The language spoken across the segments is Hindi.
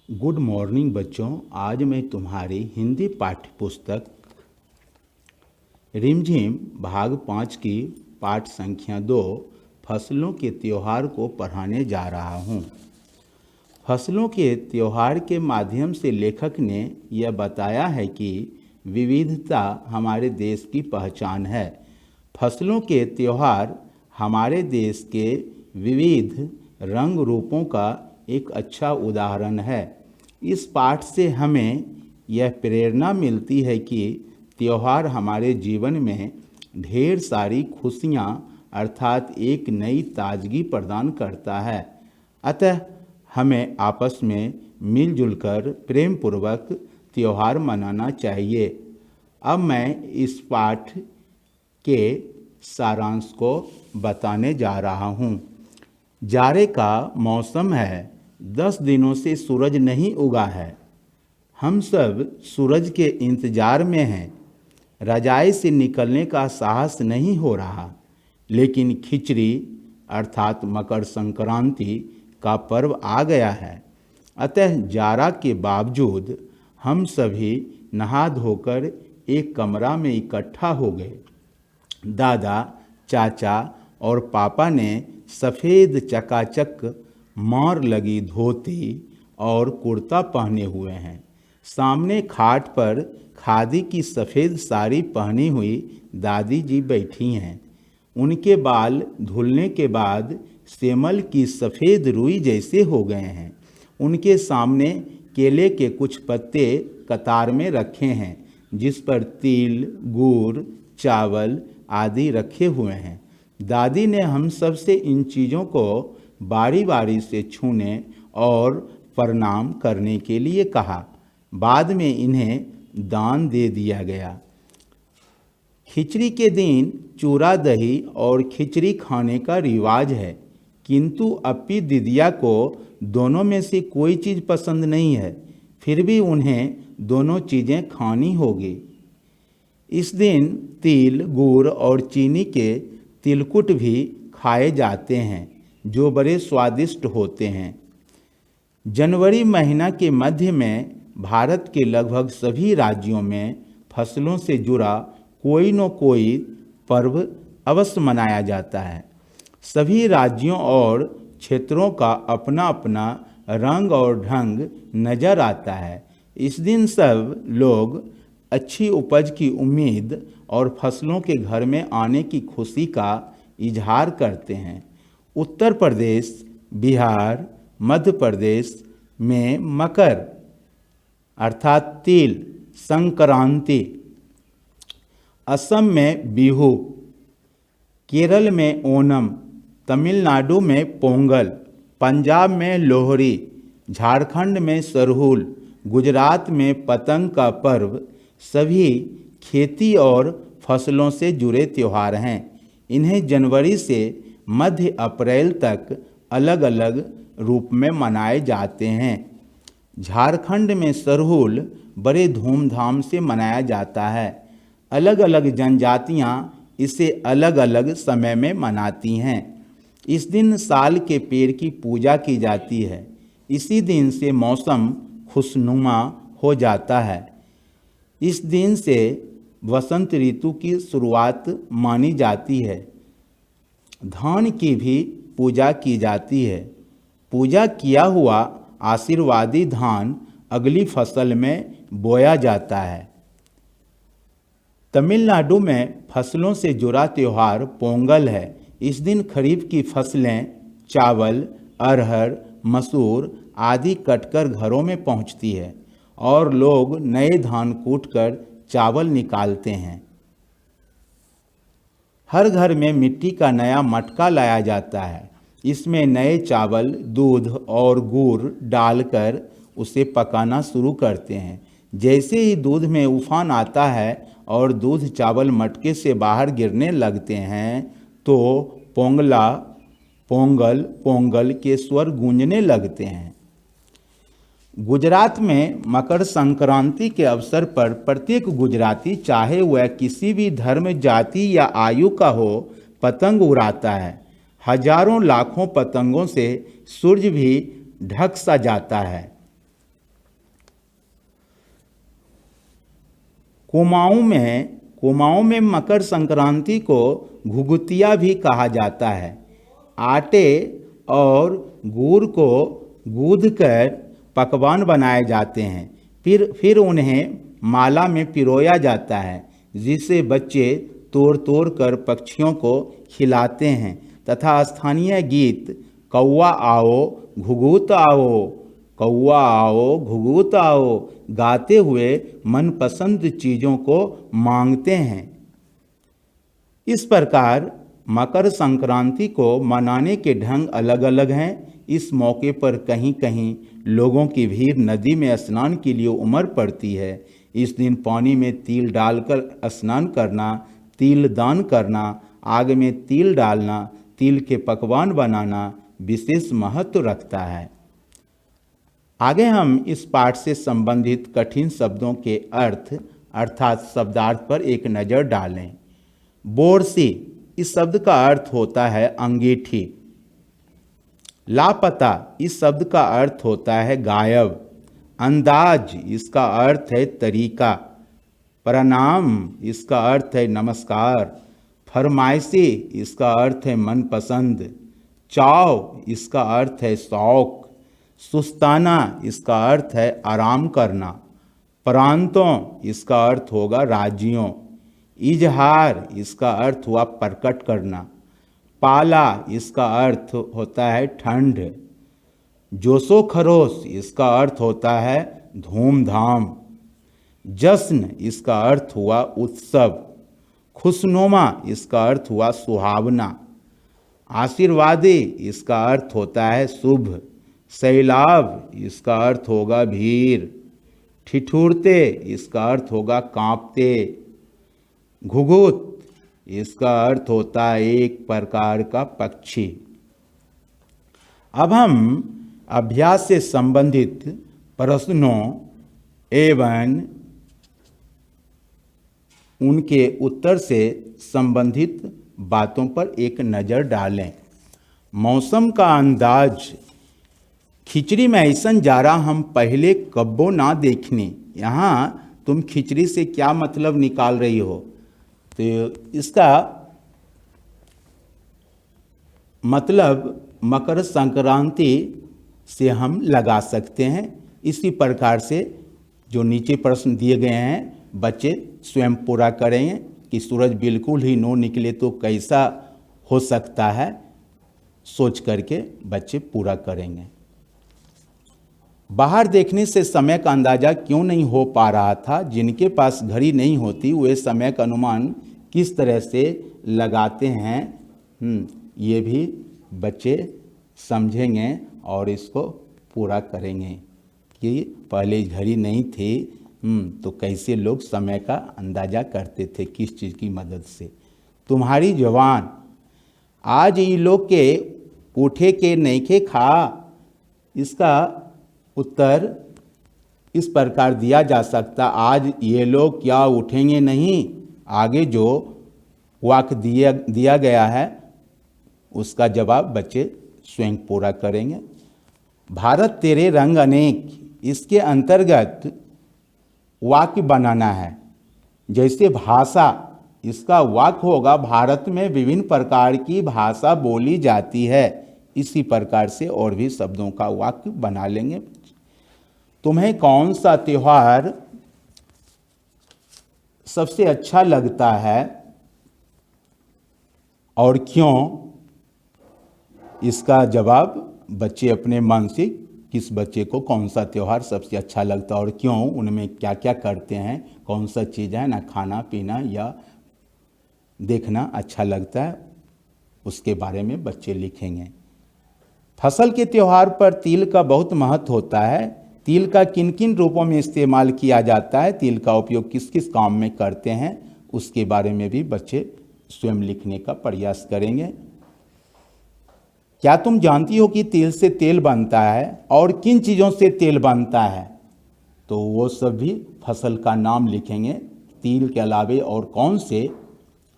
गुड मॉर्निंग बच्चों। आज मैं तुम्हारी हिंदी पाठ्य पुस्तक रिमझिम भाग 5 की पाठ संख्या 2 फसलों के त्योहार को पढ़ाने जा रहा हूँ। फसलों के त्योहार के माध्यम से लेखक ने यह बताया है कि विविधता हमारे देश की पहचान है। फसलों के त्योहार हमारे देश के विविध रंग रूपों का एक अच्छा उदाहरण है। इस पाठ से हमें यह प्रेरणा मिलती है कि त्योहार हमारे जीवन में ढेर सारी खुशियाँ अर्थात एक नई ताजगी प्रदान करता है। अतः हमें आपस में मिलजुल कर प्रेम पूर्वक त्योहार मनाना चाहिए। अब मैं इस पाठ के सारांश को बताने जा रहा हूँ। जाड़े का मौसम है। 10 दिनों से सूरज नहीं उगा है। हम सब सूरज के इंतजार में हैं। रजाई से निकलने का साहस नहीं हो रहा, लेकिन खिचड़ी अर्थात मकर संक्रांति का पर्व आ गया है। अतः जाड़ा के बावजूद हम सभी नहा धोकर एक कमरा में इकट्ठा हो गए। दादा, चाचा और पापा ने सफ़ेद चकाचक मार लगी धोती और कुर्ता पहने हुए हैं। सामने खाट पर खादी की सफ़ेद साड़ी पहनी हुई दादी जी बैठी हैं। उनके बाल धुलने के बाद सेमल की सफ़ेद रुई जैसे हो गए हैं। उनके सामने केले के कुछ पत्ते कतार में रखे हैं, जिस पर तिल, गुड़, चावल आदि रखे हुए हैं। दादी ने हम सब से इन चीज़ों को बारी बारी से छूने और प्रणाम करने के लिए कहा। बाद में इन्हें दान दे दिया गया। खिचड़ी के दिन चूरा दही और खिचड़ी खाने का रिवाज है, किंतु अपी दीदिया को दोनों में से कोई चीज़ पसंद नहीं है। फिर भी उन्हें दोनों चीज़ें खानी होगी। इस दिन तिल, गुड़ और चीनी के तिलकुट भी खाए जाते हैं, जो बड़े स्वादिष्ट होते हैं। जनवरी महीना के मध्य में भारत के लगभग सभी राज्यों में फसलों से जुड़ा कोई न कोई पर्व अवश्य मनाया जाता है। सभी राज्यों और क्षेत्रों का अपना अपना रंग और ढंग नज़र आता है। इस दिन सब लोग अच्छी उपज की उम्मीद और फसलों के घर में आने की खुशी का इजहार करते हैं। उत्तर प्रदेश, बिहार, मध्य प्रदेश में मकर अर्थात तिल संक्रांति, असम में बिहू, केरल में ओणम, तमिलनाडु में पोंगल, पंजाब में लोहड़ी, झारखंड में सरहुल, गुजरात में पतंग का पर्व सभी खेती और फसलों से जुड़े त्योहार हैं। इन्हें जनवरी से मध्य अप्रैल तक अलग अलग रूप में मनाए जाते हैं। झारखंड में सरहुल बड़े धूमधाम से मनाया जाता है। अलग अलग जनजातियां इसे अलग अलग समय में मनाती हैं। इस दिन साल के पेड़ की पूजा की जाती है। इसी दिन से मौसम खुशनुमा हो जाता है। इस दिन से वसंत ऋतु की शुरुआत मानी जाती है। धान की भी पूजा की जाती है। पूजा किया हुआ आशीर्वादी धान अगली फसल में बोया जाता है। तमिलनाडु में फसलों से जुड़ा त्यौहार पोंगल है। इस दिन खरीफ की फसलें चावल, अरहर, मसूर आदि कटकर घरों में पहुंचती है और लोग नए धान कूटकर चावल निकालते हैं। हर घर में मिट्टी का नया मटका लाया जाता है। इसमें नए चावल, दूध और गुड़ डालकर उसे पकाना शुरू करते हैं। जैसे ही दूध में उफान आता है और दूध चावल मटके से बाहर गिरने लगते हैं, तो पोंगला, पोंगल, पोंगल के स्वर गूंजने लगते हैं। गुजरात में मकर संक्रांति के अवसर पर प्रत्येक गुजराती, चाहे वह किसी भी धर्म, जाति या आयु का हो, पतंग उड़ाता है। हजारों लाखों पतंगों से सूरज भी ढक सा जाता है। कुमाऊं में मकर संक्रांति को घुघुतिया भी कहा जाता है। आटे और गुड़ को गूंद कर पकवान बनाए जाते हैं, फिर उन्हें माला में पिरोया जाता है, जिसे बच्चे तोड़ तोड़ कर पक्षियों को खिलाते हैं तथा स्थानीय गीत कौवा आओ घुघुत आओ, कौवा आओ घुघुत आओ गाते हुए मनपसंद चीज़ों को मांगते हैं। इस प्रकार मकर संक्रांति को मनाने के ढंग अलग अलग हैं। इस मौके पर कहीं कहीं लोगों की भीड़ नदी में स्नान के लिए उमड़ पड़ती है। इस दिन पानी में तिल डालकर स्नान करना, तिल दान करना, आग में तिल डालना, तिल के पकवान बनाना विशेष महत्व रखता है। आगे हम इस पाठ से संबंधित कठिन शब्दों के अर्थ अर्थात शब्दार्थ पर एक नज़र डालें। बोरसी, इस शब्द का अर्थ होता है अंगीठी। लापता, इस शब्द का अर्थ होता है गायब। अंदाज, इसका अर्थ है तरीका। प्रणाम, इसका अर्थ है नमस्कार। फरमाइशी, इसका अर्थ है मनपसंद। चाव, इसका अर्थ है शौक। सुस्ताना, इसका अर्थ है आराम करना। प्रांतों, इसका अर्थ होगा राज्यों। इजहार, इसका अर्थ हुआ प्रकट करना। पाला, इसका अर्थ होता है ठंड। जोशो खरोश, इसका अर्थ होता है धूमधाम। जश्न, इसका अर्थ हुआ उत्सव। खुशनुमा, इसका अर्थ हुआ सुहावना। आशीर्वादी, इसका अर्थ होता है शुभ। सैलाब, इसका अर्थ होगा भीड़। ठिठुरते, इसका अर्थ होगा कांपते। घुघुत, इसका अर्थ होता है एक प्रकार का पक्षी। अब हम अभ्यास से संबंधित प्रश्नों एवं उनके उत्तर से संबंधित बातों पर एक नज़र डालें। मौसम का अंदाज। खिचड़ी में ऐसन जारा हम पहले कब्बो ना देखने। यहाँ तुम खिचड़ी से क्या मतलब निकाल रही हो? तो इसका मतलब मकर संक्रांति से हम लगा सकते हैं। इसी प्रकार से जो नीचे प्रश्न दिए गए हैं बच्चे स्वयं पूरा करेंगे कि सूरज बिल्कुल ही नो निकले तो कैसा हो सकता है, सोच करके बच्चे पूरा करेंगे। बाहर देखने से समय का अंदाज़ा क्यों नहीं हो पा रहा था? जिनके पास घड़ी नहीं होती वे समय का अनुमान किस तरह से लगाते हैं, ये भी बच्चे समझेंगे और इसको पूरा करेंगे कि पहले घड़ी नहीं थी तो कैसे लोग समय का अंदाज़ा करते थे, किस चीज़ की मदद से। तुम्हारी जवान। आज ये लोग के उठे के नईखे खा। इसका उत्तर इस प्रकार दिया जा सकता, आज ये लोग क्या उठेंगे नहीं। आगे जो वाक्य दिया गया है उसका जवाब बच्चे स्वयं पूरा करेंगे। भारत तेरे रंग अनेक, इसके अंतर्गत वाक्य बनाना है। जैसे भाषा, इसका वाक्य होगा भारत में विभिन्न प्रकार की भाषा बोली जाती है। इसी प्रकार से और भी शब्दों का वाक्य बना लेंगे। तुम्हें कौन सा त्योहार सबसे अच्छा लगता है और क्यों? इसका जवाब बच्चे अपने मन से, किस बच्चे को कौन सा त्यौहार सबसे अच्छा लगता है और क्यों, उनमें क्या क्या करते हैं, कौन सा चीज़ है ना खाना पीना या देखना अच्छा लगता है, उसके बारे में बच्चे लिखेंगे। फसल के त्यौहार पर तिल का बहुत महत्व होता है। तिल का किन किन रूपों में इस्तेमाल किया जाता है, तिल का उपयोग किस किस काम में करते हैं, उसके बारे में भी बच्चे स्वयं लिखने का प्रयास करेंगे। क्या तुम जानती हो कि तिल से तेल बनता है और किन चीज़ों से तेल बनता है? तो वो सब भी फसल का नाम लिखेंगे। तिल के अलावे और कौन से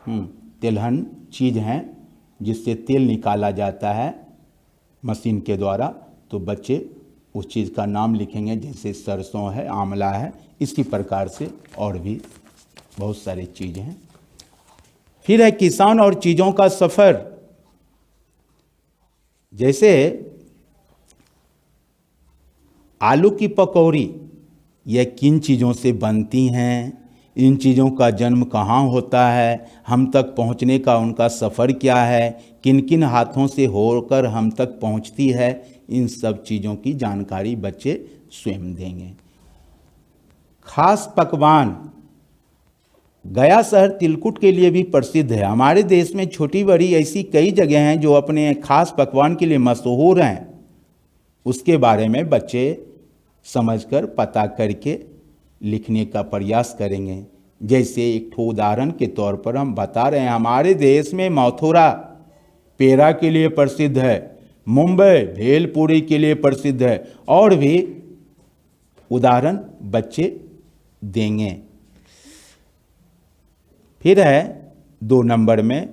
तिलहन चीज़ हैं जिससे तेल निकाला जाता है मशीन के द्वारा, तो बच्चे उस चीज़ का नाम लिखेंगे। जैसे सरसों है, आंवला है, इसी प्रकार से और भी बहुत सारी चीज़ें हैं। फिर है किसान और चीज़ों का सफ़र। जैसे आलू की पकौड़ी, यह किन चीज़ों से बनती हैं, इन चीज़ों का जन्म कहाँ होता है, हम तक पहुँचने का उनका सफ़र क्या है, किन किन हाथों से होकर हम तक पहुँचती है, इन सब चीज़ों की जानकारी बच्चे स्वयं देंगे। खास पकवान, गया शहर तिलकुट के लिए भी प्रसिद्ध है। हमारे देश में छोटी बड़ी ऐसी कई जगह हैं जो अपने खास पकवान के लिए मशहूर हैं। उसके बारे में बच्चे समझकर पता करके लिखने का प्रयास करेंगे। जैसे एक ठो उदाहरण के तौर पर हम बता रहे हैं, हमारे देश में मथुरा पेड़ा के लिए प्रसिद्ध है, मुंबई भेलपूरी के लिए प्रसिद्ध है, और भी उदाहरण बच्चे देंगे। फिर है 2 नंबर में,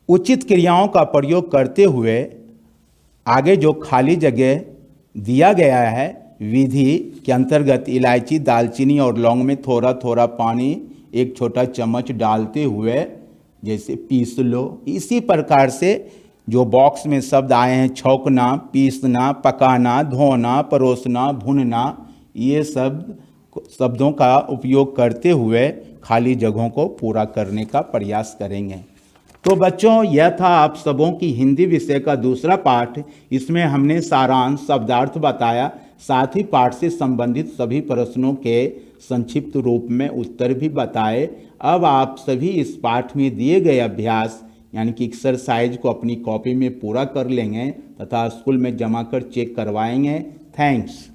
उचित क्रियाओं का प्रयोग करते हुए आगे जो खाली जगह दिया गया है विधि के अंतर्गत इलायची, दालचीनी और लौंग में थोड़ा थोड़ा पानी 1 छोटा चम्मच डालते हुए जैसे पीस लो। इसी प्रकार से जो बॉक्स में शब्द आए हैं, छौंकना, पीसना, पकाना, धोना, परोसना, भुनना, ये शब्दों का उपयोग करते हुए खाली जगहों को पूरा करने का प्रयास करेंगे। तो बच्चों, यह था आप सबों की हिंदी विषय का दूसरा पाठ। इसमें हमने सारांश, शब्दार्थ बताया, साथ ही पाठ से संबंधित सभी प्रश्नों के संक्षिप्त रूप में उत्तर भी बताए। अब आप सभी इस पाठ में दिए गए अभ्यास यानी कि एक्सरसाइज को अपनी कॉपी में पूरा कर लेंगे तथा स्कूल में जमा कर चेक करवाएंगे। थैंक्स।